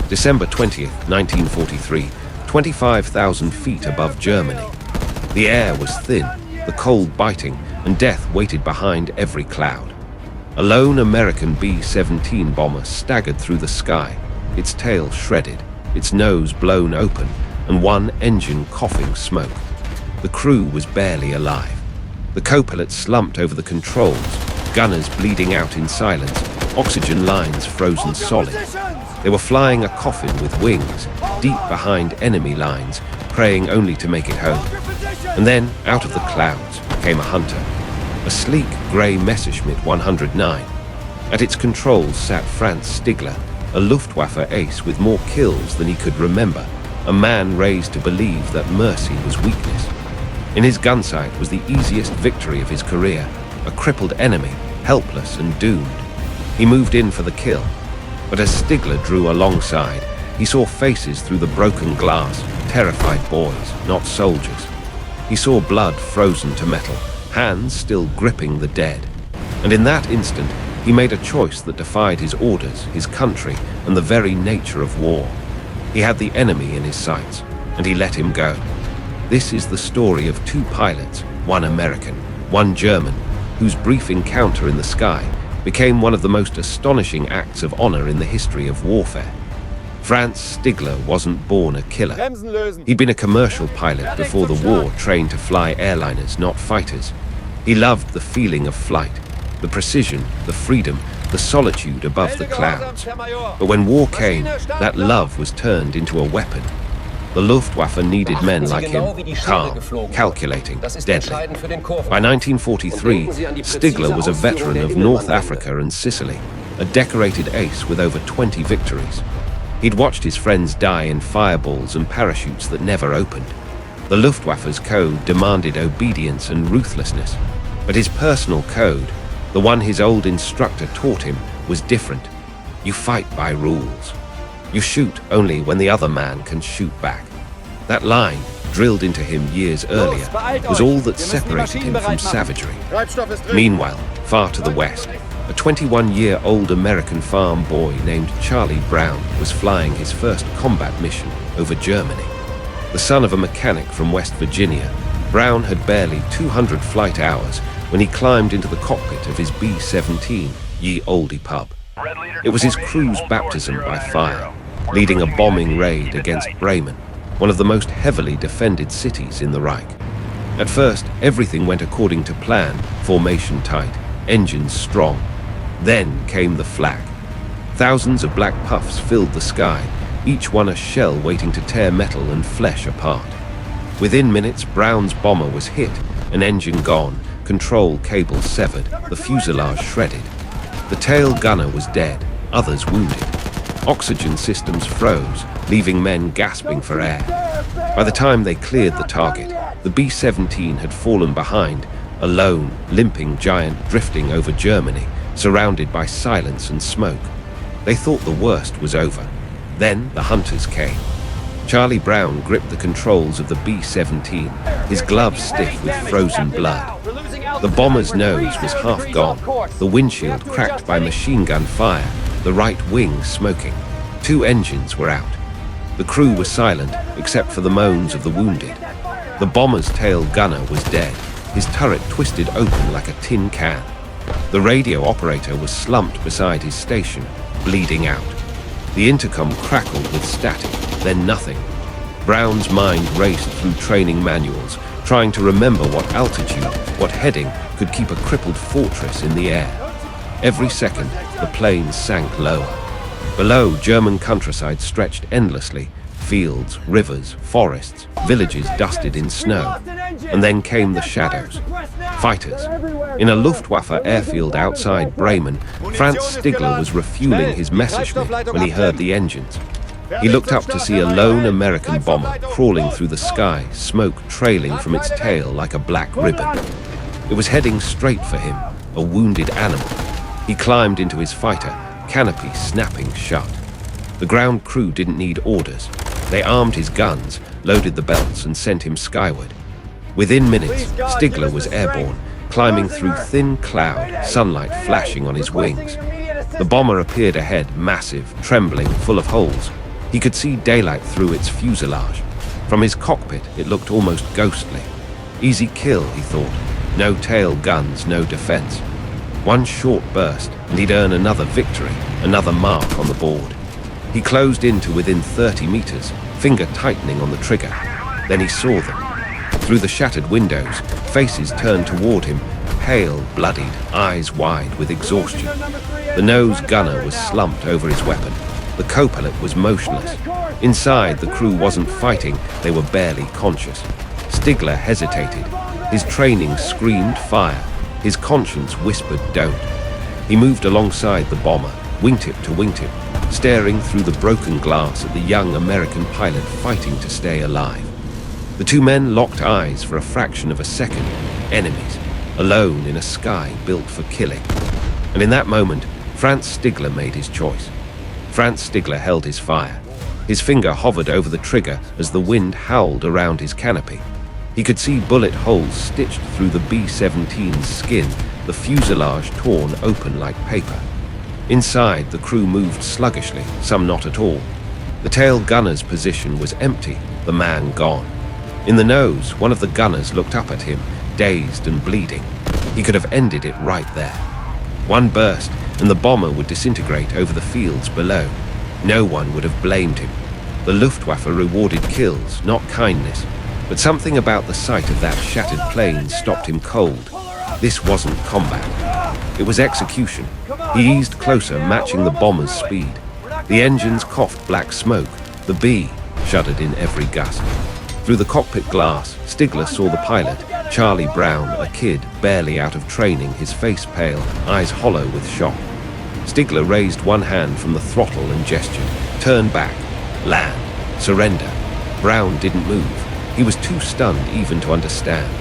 December 20th, 1943, 25,000 feet above Germany. The air was thin, the cold biting, and death waited behind every cloud. A lone American B-17 bomber staggered through the sky, its tail shredded, its nose blown open, and one engine coughing smoke. The crew was barely alive. The co-pilot slumped over the controls, gunners bleeding out in silence, oxygen lines frozen solid. They were flying a coffin with wings, deep behind enemy lines, praying only to make it home. And then, out of the clouds, came a hunter. A sleek grey Messerschmitt 109. At its controls sat Franz Stigler, a Luftwaffe ace with more kills than he could remember, a man raised to believe that mercy was weakness. In his gunsight was the easiest victory of his career, a crippled enemy, helpless and doomed. He moved in for the kill, but as Stigler drew alongside, he saw faces through the broken glass, terrified boys, not soldiers. He saw blood frozen to metal, hands still gripping the dead. And in that instant, he made a choice that defied his orders, his country, and the very nature of war. He had the enemy in his sights, and he let him go. This is the story of two pilots, one American, one German, whose brief encounter in the sky became one of the most astonishing acts of honor in the history of warfare. Franz Stigler wasn't born a killer. He'd been a commercial pilot before the war, trained to fly airliners, not fighters. He loved the feeling of flight, the precision, the freedom, the solitude above the clouds. But when war came, that love was turned into a weapon. The Luftwaffe needed men like him, calm, calculating, deadly. By 1943, Stigler was a veteran of North Africa and Sicily, a decorated ace with over 20 victories. He'd watched his friends die in fireballs and parachutes that never opened. The Luftwaffe's code demanded obedience and ruthlessness, but his personal code, the one his old instructor taught him, was different. You fight by rules. You shoot only when the other man can shoot back. That line, drilled into him years earlier, was all that separated him from savagery. Meanwhile, far to the west, a 21-year-old American farm boy named Charlie Brown was flying his first combat mission over Germany. The son of a mechanic from West Virginia, Brown had barely 200 flight hours when he climbed into the cockpit of his B-17, ye Olde Pub. It was his crew's baptism by fire, leading a bombing raid against Bremen, one of the most heavily defended cities in the Reich. At first, everything went according to plan, formation tight, engines strong. Then came the flak. Thousands of black puffs filled the sky, each one a shell waiting to tear metal and flesh apart. Within minutes, Brown's bomber was hit, an engine gone, control cable severed, the fuselage shredded. The tail gunner was dead, others wounded. Oxygen systems froze, leaving men gasping for air. By the time they cleared the target, the B-17 had fallen behind, a lone, limping giant drifting over Germany, surrounded by silence and smoke. They thought the worst was over. Then the hunters came. Charlie Brown gripped the controls of the B-17, his gloves stiff with frozen blood. The bomber's nose was half gone, the windshield cracked by machine gun fire, the right wing smoking. 2 engines were out. The crew was silent, except for the moans of the wounded. The bomber's tail gunner was dead, his turret twisted open like a tin can. The radio operator was slumped beside his station, bleeding out. The intercom crackled with static, then nothing. Brown's mind raced through training manuals, trying to remember what altitude, what heading could keep a crippled fortress in the air. Every second, the plane sank lower. Below, German countryside stretched endlessly, fields, rivers, forests, villages dusted in snow. And then came the shadows. Fighters. In a Luftwaffe airfield outside Bremen, Franz Stigler was refueling his Messerschmitt when he heard the engines. He looked up to see a lone American bomber crawling through the sky, smoke trailing from its tail like a black ribbon. It was heading straight for him, a wounded animal. He climbed into his fighter, canopy snapping shut. The ground crew didn't need orders. They armed his guns, loaded the belts, and sent him skyward. Within minutes, Stigler was airborne, climbing through thin cloud, sunlight flashing on his wings. The bomber appeared ahead, massive, trembling, full of holes. He could see daylight through its fuselage. From his cockpit, it looked almost ghostly. Easy kill, he thought. No tail guns, no defense. One short burst, and he'd earn another victory, another mark on the board. He closed in to within 30 meters, finger tightening on the trigger. Then he saw them. Through the shattered windows, faces turned toward him, pale, bloodied, eyes wide with exhaustion. The nose gunner was slumped over his weapon. The co-pilot was motionless. Inside, the crew wasn't fighting, they were barely conscious. Stigler hesitated. His training screamed fire. His conscience whispered don't. He moved alongside the bomber, wingtip to wingtip, staring through the broken glass at the young American pilot fighting to stay alive. The two men locked eyes for a fraction of a second, enemies, alone in a sky built for killing. And in that moment, Franz Stigler made his choice. Franz Stigler held his fire. His finger hovered over the trigger as the wind howled around his canopy. He could see bullet holes stitched through the B-17's skin, the fuselage torn open like paper. Inside, the crew moved sluggishly, some not at all. The tail gunner's position was empty, the man gone. In the nose, one of the gunners looked up at him, dazed and bleeding. He could have ended it right there. One burst, and the bomber would disintegrate over the fields below. No one would have blamed him. The Luftwaffe rewarded kills, not kindness. But something about the sight of that shattered plane stopped him cold. This wasn't combat. It was execution. He eased closer, matching the bomber's speed. The engines coughed black smoke. The B shuddered in every gust. Through the cockpit glass, Stigler saw the pilot, Charlie Brown, a kid barely out of training, his face pale, eyes hollow with shock. Stigler raised one hand from the throttle and gestured. Turn back. Land. Surrender. Brown didn't move. He was too stunned even to understand.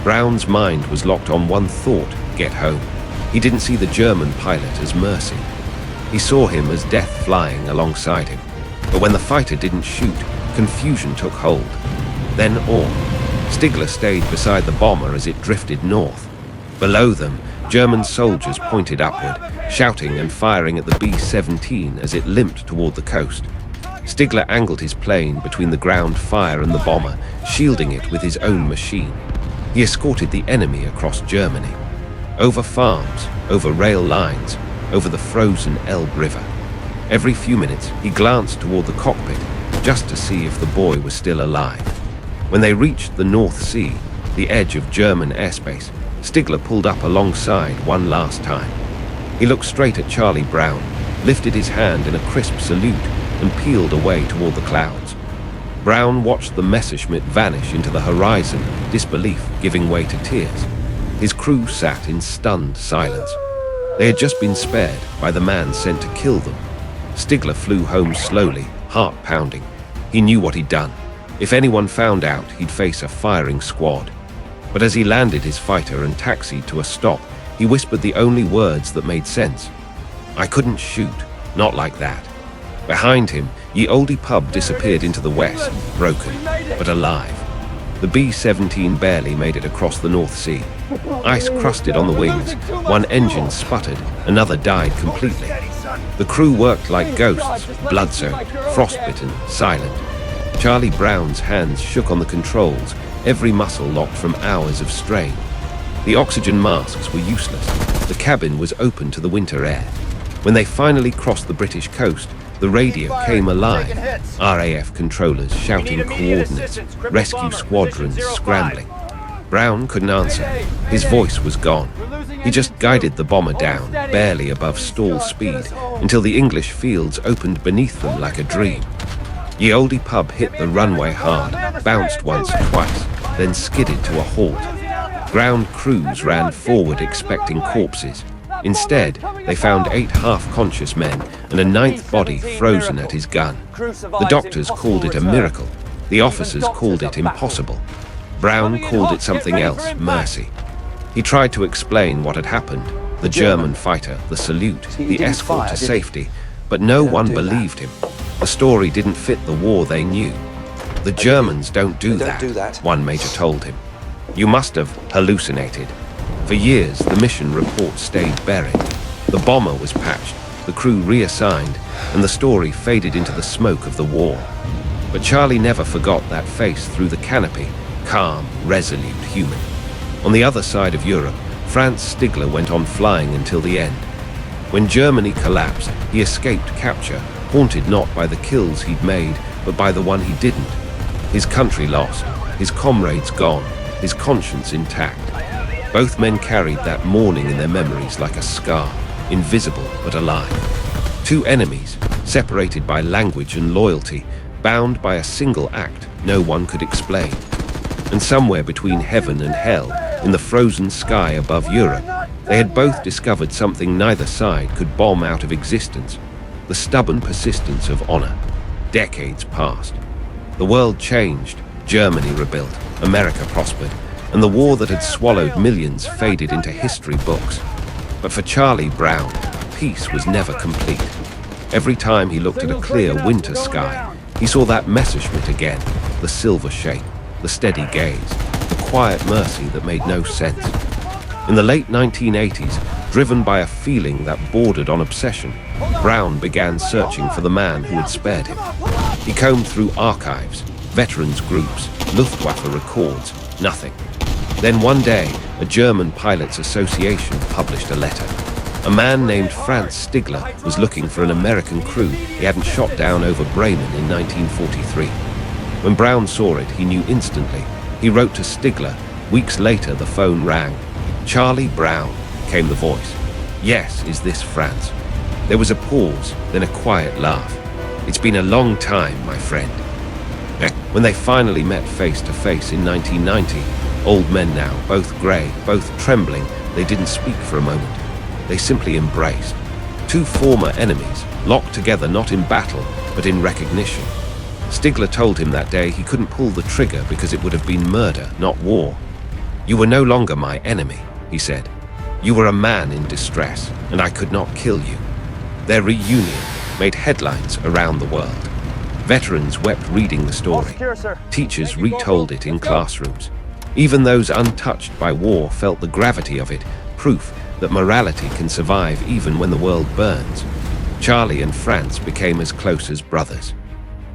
Brown's mind was locked on one thought, get home. He didn't see the German pilot as mercy. He saw him as death flying alongside him. But when the fighter didn't shoot, confusion took hold. Then awe. Stigler stayed beside the bomber as it drifted north. Below them, German soldiers pointed upward, shouting and firing at the B-17 as it limped toward the coast. Stigler angled his plane between the ground fire and the bomber, shielding it with his own machine. He escorted the enemy across Germany. Over farms, over rail lines, over the frozen Elbe River. Every few minutes, he glanced toward the cockpit, just to see if the boy was still alive. When they reached the North Sea, the edge of German airspace, Stigler pulled up alongside one last time. He looked straight at Charlie Brown, lifted his hand in a crisp salute, and peeled away toward the clouds. Brown watched the Messerschmitt vanish into the horizon, disbelief giving way to tears. His crew sat in stunned silence. They had just been spared by the man sent to kill them. Stigler flew home slowly, heart pounding. He knew what he'd done. If anyone found out, he'd face a firing squad. But as he landed his fighter and taxied to a stop, he whispered the only words that made sense. I couldn't shoot, not like that. Behind him, Ye Olde Pub disappeared into the west, broken, but alive. The B-17 barely made it across the North Sea. Ice crusted on the wings, one engine sputtered, another died completely. The crew worked like ghosts, blood-soaked, frostbitten, silent. Charlie Brown's hands shook on the controls, every muscle locked from hours of strain. The oxygen masks were useless. The cabin was open to the winter air. When they finally crossed the British coast, the radio came alive. RAF controllers shouting coordinates, rescue squadrons scrambling. Brown couldn't answer. His voice was gone. He just guided the bomber down, barely above stall speed, until the English fields opened beneath them like a dream. Ye Olde Pub hit the runway hard, bounced once or twice, then skidded to a halt. Ground crews ran forward expecting corpses. Instead, they found 8 half-conscious men and a 9th body frozen at his gun. The doctors called it a miracle. The officers called it impossible. Brown called it something else, mercy. He tried to explain what had happened, the German fighter, the salute, the escort to safety, but no one believed him. The story didn't fit the war they knew. The Germans don't do that, one major told him. You must have hallucinated. For years, the mission report stayed buried. The bomber was patched, the crew reassigned, and the story faded into the smoke of the war. But Charlie never forgot that face through the canopy, calm, resolute human. On the other side of Europe, Franz Stigler went on flying until the end. When Germany collapsed, he escaped capture, haunted not by the kills he'd made, but by the one he didn't. His country lost, his comrades gone, his conscience intact. Both men carried that morning in their memories like a scar, invisible but alive. Two enemies, separated by language and loyalty, bound by a single act no one could explain. And somewhere between heaven and hell, in the frozen sky above Europe, they had both discovered something neither side could bomb out of existence: the stubborn persistence of honor. Decades passed. The world changed, Germany rebuilt, America prospered, and the war that had swallowed millions faded into history books. But for Charlie Brown, peace was never complete. Every time he looked at a clear winter sky, he saw that Messerschmitt again, the silver shape, the steady gaze, the quiet mercy that made no sense. In the late 1980s, driven by a feeling that bordered on obsession, Brown began searching for the man who had spared him. He combed through archives, veterans groups, Luftwaffe records, nothing. Then one day, a German Pilots Association published a letter. A man named Franz Stigler was looking for an American crew he hadn't shot down over Bremen in 1943. When Brown saw it, he knew instantly. He wrote to Stigler. Weeks later, the phone rang. "Charlie Brown," came the voice. "Yes, is this Franz?" There was a pause, then a quiet laugh. "It's been a long time, my friend." When they finally met face to face in 1990, old men now, both grey, both trembling, they didn't speak for a moment. They simply embraced. Two former enemies, locked together not in battle, but in recognition. Stigler told him that day he couldn't pull the trigger because it would have been murder, not war. "You were no longer my enemy," he said. "You were a man in distress, and I could not kill you." Their reunion made headlines around the world. Veterans wept reading the story. Teachers retold it in classrooms. Even those untouched by war felt the gravity of it, proof that morality can survive even when the world burns. Charlie and Franz became as close as brothers.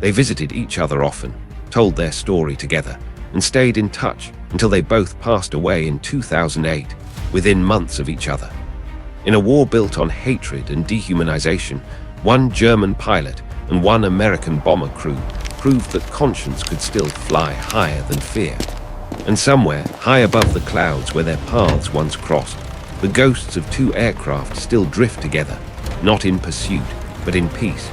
They visited each other often, told their story together, and stayed in touch until they both passed away in 2008, within months of each other. In a war built on hatred and dehumanization, one German pilot and one American bomber crew proved that conscience could still fly higher than fear. And somewhere, high above the clouds where their paths once crossed, the ghosts of two aircraft still drift together, not in pursuit, but in peace,